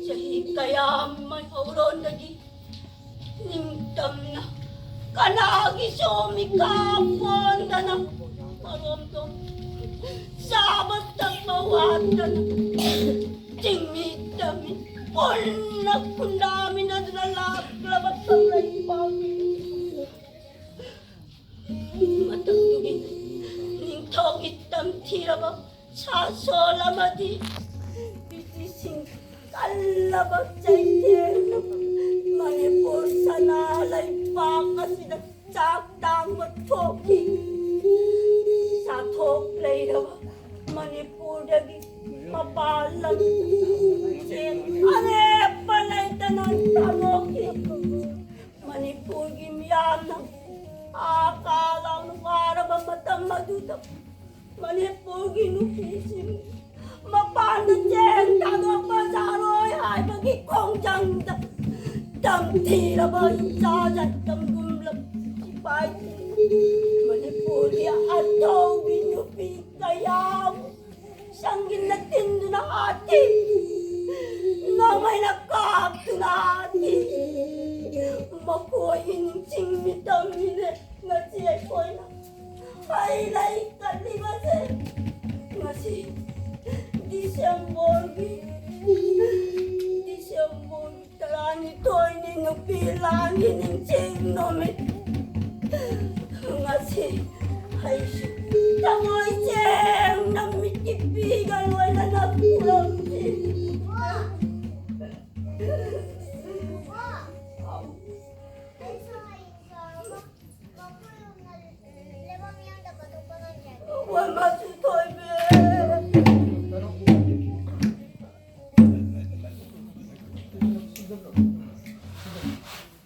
Jadi kaya man auron lagi nimtam na kanagi sumikapon na maromdom sabat ang mawatan tingmitami punak kundami na nalaglabat ang laipagi matagdugin ning togitam tiraba sasolamadi bitising kalabag sa interno manipur sa nalay pakasi na saktang matoki sa toklay na manipur dagi mapalang are palay tanan tamoki manipur gimyan akalang para mamatang madutap manipur ginukisim mapanan jen tado pasaroy ay magikong jang dam tira ba sajan dam gumlap sipay manipuri atau binupi kayam sanggin natin na hati na may nakakto na hati makuha ining mitamine na siya ko'y na highlight kalimasin masih Disyembor tarani toy ning pilang ning signo me ngasi hay tamoy jeng namitipigan wala na pulang Wala masih toy be